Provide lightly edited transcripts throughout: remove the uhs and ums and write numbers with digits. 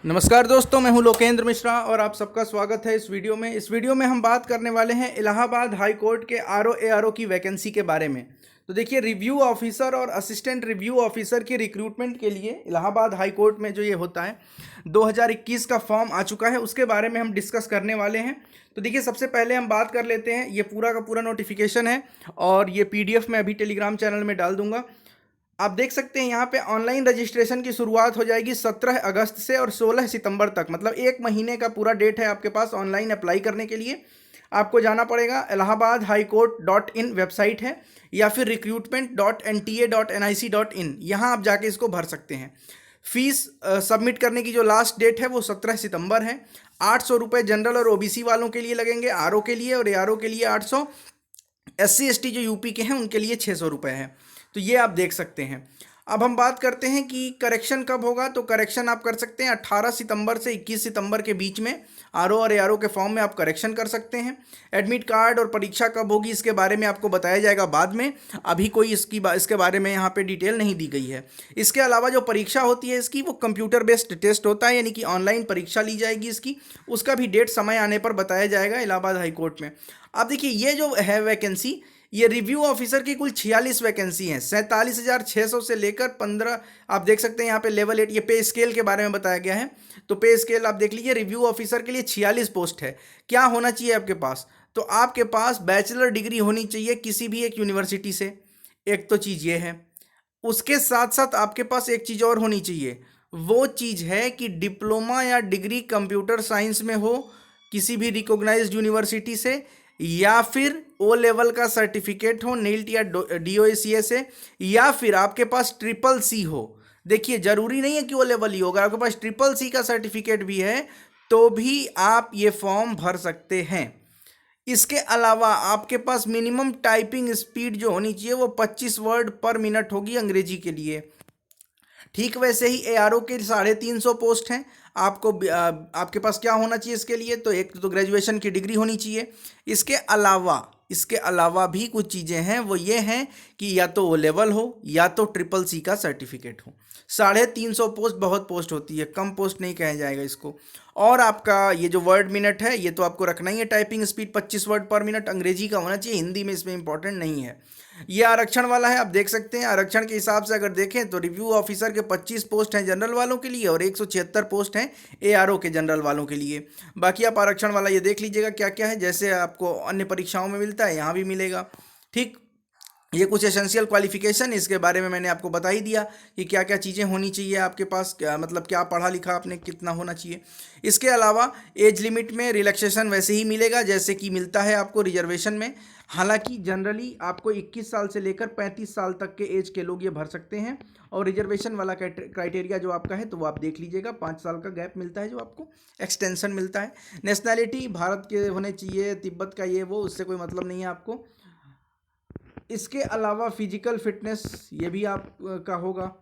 नमस्कार दोस्तों, मैं हूं लोकेंद्र मिश्रा और आप सबका स्वागत है इस वीडियो में। इस वीडियो में हम बात करने वाले हैं इलाहाबाद हाई कोर्ट के आरओ एआरओ की वैकेंसी के बारे में। तो देखिए, रिव्यू ऑफिसर और असिस्टेंट रिव्यू ऑफिसर की रिक्रूटमेंट के लिए इलाहाबाद हाई कोर्ट में जो ये होता है 2021 का फॉर्म आ चुका है, उसके बारे में हम डिस्कस करने वाले हैं। तो देखिए, सबसे पहले हम बात कर लेते हैं, ये पूरा का पूरा नोटिफिकेशन है और ये PDF मैं अभी टेलीग्राम चैनल में डाल दूंगा। आप देख सकते हैं यहाँ पे ऑनलाइन रजिस्ट्रेशन की शुरुआत हो जाएगी 17 अगस्त से और 16 सितंबर तक, मतलब एक महीने का पूरा डेट है आपके पास ऑनलाइन अप्लाई करने के लिए। आपको जाना पड़ेगा, Allahabad high court .in website है या फिर recruitment.nta.nic.in, यहाँ आप जाके इसको भर सकते हैं। फीस सबमिट करने की जो लास्ट डेट है वो 17 सितंबर है। 800 रुपये जनरल और OBC वालों के लिए लगेंगे, आरओ के लिए, और ARO के लिए 800, SC ST जो यूपी के हैं उनके लिए 600 रुपये है। तो ये आप देख सकते हैं। अब हम बात करते हैं कि करेक्शन कब होगा। तो करेक्शन आप कर सकते हैं 18 सितंबर से 21 सितंबर के बीच में आरओ और ARO के फॉर्म में आप करेक्शन कर सकते हैं। एडमिट कार्ड और परीक्षा कब होगी इसके बारे में आपको बताया जाएगा बाद में, अभी कोई इसके बारे में यहाँ पे डिटेल नहीं दी गई है। इसके अलावा जो परीक्षा होती है इसकी, वो कंप्यूटर बेस्ड टेस्ट होता है, यानी कि ऑनलाइन परीक्षा ली जाएगी इसकी। उसका भी डेट समय आने पर बताया जाएगा इलाहाबाद हाई कोर्ट में। अब देखिए, ये जो है वैकेंसी, ये रिव्यू ऑफिसर की कुल 46 वैकेंसी हैं। 47,600 से लेकर 15, आप देख सकते हैं यहाँ पे लेवल 8, ये पे स्केल के बारे में बताया गया है। तो पे स्केल आप देख लीजिए, रिव्यू ऑफिसर के लिए 46 पोस्ट है। क्या होना चाहिए आपके पास? तो आपके पास बैचलर डिग्री होनी चाहिए किसी भी एक यूनिवर्सिटी से, एक तो चीज़ ये है। उसके साथ साथ आपके पास एक चीज़ और होनी चाहिए, वो चीज़ है कि डिप्लोमा या डिग्री कंप्यूटर साइंस में हो किसी भी रिकॉग्नाइज्ड यूनिवर्सिटी से, या फिर ओ लेवल का सर्टिफिकेट हो नीट या DOACA से, या फिर आपके पास CCC हो। देखिए, जरूरी नहीं है कि ओ लेवल ही होगा, आपके पास CCC का सर्टिफिकेट भी है तो भी आप ये फॉर्म भर सकते हैं। इसके अलावा आपके पास मिनिमम टाइपिंग स्पीड जो होनी चाहिए वो 25 वर्ड पर मिनट होगी अंग्रेजी के लिए। ठीक वैसे ही ARO के 350 पोस्ट हैं। आपके पास क्या होना चाहिए इसके लिए? तो एक तो ग्रेजुएशन की डिग्री होनी चाहिए। इसके अलावा भी कुछ चीज़ें हैं, वो ये हैं कि या तो ओ लेवल हो या तो CCC का सर्टिफिकेट हो। 350 पोस्ट बहुत पोस्ट होती है, कम पोस्ट नहीं कहा जाएगा इसको। और आपका ये जो वर्ड मिनट है ये तो आपको रखना ही है। टाइपिंग स्पीड 25 वर्ड पर मिनट अंग्रेजी का होना चाहिए, हिंदी में इसमें इंपॉर्टेंट नहीं है। ये आरक्षण वाला है, आप देख सकते हैं। आरक्षण के हिसाब से अगर देखें तो रिव्यू ऑफिसर के 25 पोस्ट हैं जनरल वालों के लिए और 176 पोस्ट हैं ARO के जनरल वालों के लिए। बाकी आप आरक्षण वाला ये देख लीजिएगा क्या क्या है, जैसे आपको अन्य परीक्षाओं में मिलता है यहाँ भी मिलेगा। ठीक, ये कुछ एसेंशियल क्वालिफिकेशन, इसके बारे में मैंने आपको बता ही दिया कि क्या क्या चीज़ें होनी चाहिए आपके पास, क्या मतलब क्या पढ़ा लिखा आपने कितना होना चाहिए। इसके अलावा एज लिमिट में रिलैक्सेशन वैसे ही मिलेगा जैसे कि मिलता है आपको रिजर्वेशन में। हालांकि जनरली आपको 21 साल से लेकर 35 साल तक के एज के लोग ये भर सकते हैं, और रिजर्वेशन वाला क्राइटेरिया जो आपका है तो वो आप देख लीजिएगा, 5 साल का गैप मिलता है जो आपको एक्सटेंशन मिलता है। नेशनैलिटी भारत के होने चाहिए, तिब्बत का ये वो, उससे कोई मतलब नहीं है आपको। इसके अलावा फिजिकल फिटनेस ये भी आप का होगा।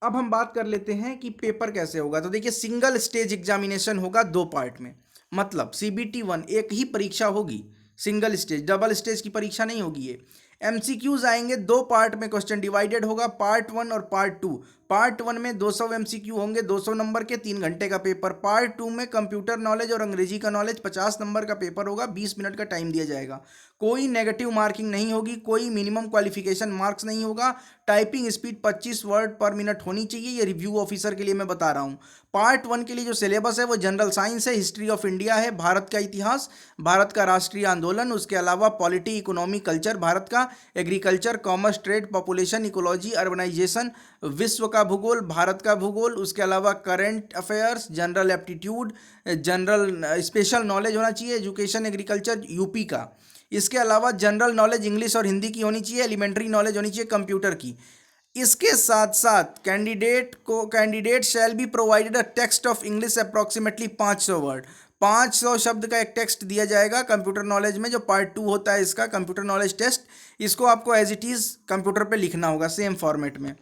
अब हम बात कर लेते हैं कि पेपर कैसे होगा। तो देखिए, सिंगल स्टेज एग्जामिनेशन होगा 2 पार्ट में, मतलब CBT 1 एक ही परीक्षा होगी, सिंगल स्टेज, डबल स्टेज की परीक्षा नहीं होगी ये। MCQs आएंगे 2 पार्ट में, क्वेश्चन डिवाइडेड होगा, पार्ट 1 और पार्ट 2। पार्ट 1 में 200 MCQ होंगे, 200 नंबर के, 3 घंटे का पेपर। पार्ट 2 में कंप्यूटर नॉलेज और अंग्रेजी का नॉलेज 50 नंबर का पेपर होगा, 20 मिनट का टाइम दिया जाएगा। कोई नेगेटिव मार्किंग नहीं होगी, कोई मिनिमम क्वालिफिकेशन मार्क्स नहीं होगा। टाइपिंग स्पीड 25 वर्ड पर मिनट होनी चाहिए, ये रिव्यू ऑफिसर के लिए मैं बता रहा हूँ। पार्ट 1 के लिए जो सिलेबस है वो जनरल साइंस है, हिस्ट्री ऑफ इंडिया है, भारत का इतिहास, भारत का राष्ट्रीय आंदोलन, उसके अलावा पॉलिटी, इकोनॉमी, कल्चर भारत का, agriculture, commerce, trade, population, ecology, urbanization, विश्व का भूगोल, भारत का भूगोल, उसके अलावा current affairs, general aptitude, general special knowledge होना चाहिए, एजुकेशन, एग्रीकल्चर यूपी का। इसके अलावा जनरल नॉलेज इंग्लिश और हिंदी की होनी चाहिए, एलिमेंट्री नॉलेज होनी चाहिए कंप्यूटर की। इसके साथ साथ candidate shall be provided a text of English approximately 500 word, 500 शब्द का एक टेक्स्ट दिया जाएगा कंप्यूटर नॉलेज में, जो पार्ट 2 होता है इसका कंप्यूटर नॉलेज टेस्ट। इसको आपको एज इट इज़ कंप्यूटर पे लिखना होगा सेम फॉर्मेट में।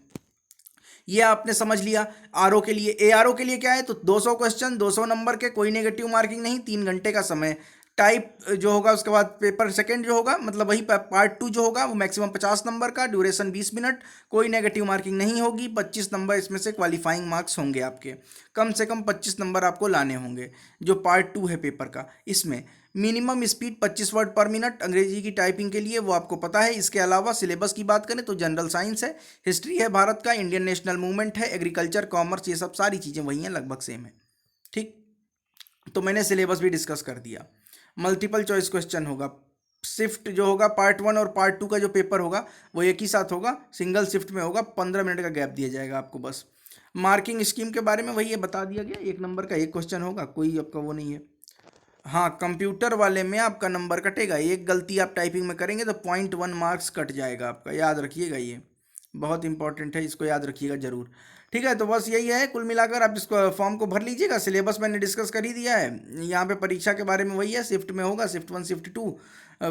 ये आपने समझ लिया। आरओ के लिए, ARO के लिए क्या है, तो 200 क्वेश्चन, 200 नंबर के, कोई नेगेटिव मार्किंग नहीं, 3 घंटे का समय। टाइप जो होगा उसके बाद पेपर सेकंड जो होगा, मतलब वही पार्ट 2 जो होगा वो मैक्सिमम 50 नंबर का, ड्यूरेशन 20 मिनट, कोई नेगेटिव मार्किंग नहीं होगी, 25 नंबर इसमें से क्वालिफाइंग मार्क्स होंगे आपके, कम से कम 25 नंबर आपको लाने होंगे। जो पार्ट 2 है पेपर का, इसमें मिनिमम स्पीड 25 वर्ड पर मिनट अंग्रेजी की टाइपिंग के लिए, वो आपको पता है। इसके अलावा सिलेबस की बात करें तो जनरल साइंस है, हिस्ट्री है भारत का, इंडियन नेशनल मूवमेंट है, एग्रीकल्चर, कॉमर्स, ये सब सारी चीज़ें वही हैं, लगभग सेम है। ठीक, तो मैंने सिलेबस भी डिस्कस कर दिया। मल्टीपल चॉइस क्वेश्चन होगा, शिफ्ट जो होगा पार्ट 1 और पार्ट 2 का जो पेपर होगा वो एक ही साथ होगा, सिंगल शिफ्ट में होगा, 15 मिनट का गैप दिया जाएगा आपको बस। मार्किंग स्कीम के बारे में वही ये बता दिया गया, 1 नंबर का 1 क्वेश्चन होगा, कोई आपका वो नहीं है। हाँ, कंप्यूटर वाले में आपका नंबर कटेगा, एक गलती आप टाइपिंग में करेंगे तो 0.1 मार्क्स कट जाएगा आपका, याद रखिएगा, ये बहुत इंपॉर्टेंट है, इसको याद रखिएगा जरूर। ठीक है, तो बस यही है, कुल मिलाकर आप इसको फॉर्म को भर लीजिएगा। सिलेबस मैंने डिस्कस कर ही दिया है, यहाँ पे परीक्षा के बारे में वही है, शिफ्ट में होगा, शिफ्ट 1 शिफ्ट 2,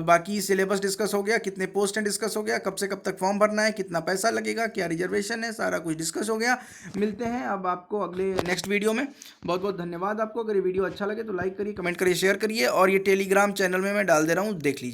बाकी सिलेबस डिस्कस हो गया, कितने पोस्ट हैं डिस्कस हो गया, कब से कब तक फॉर्म भरना है, कितना पैसा लगेगा, क्या रिजर्वेशन है, सारा कुछ डिस्कस हो गया। मिलते हैं अब आपको अगले नेक्स्ट वीडियो में। बहुत बहुत धन्यवाद आपको। अगर ये वीडियो अच्छा लगे तो लाइक करिए, कमेंट करिए, शेयर करिए, और ये टेलीग्राम चैनल में मैं डाल दे रहा हूँ, देख लीजिए।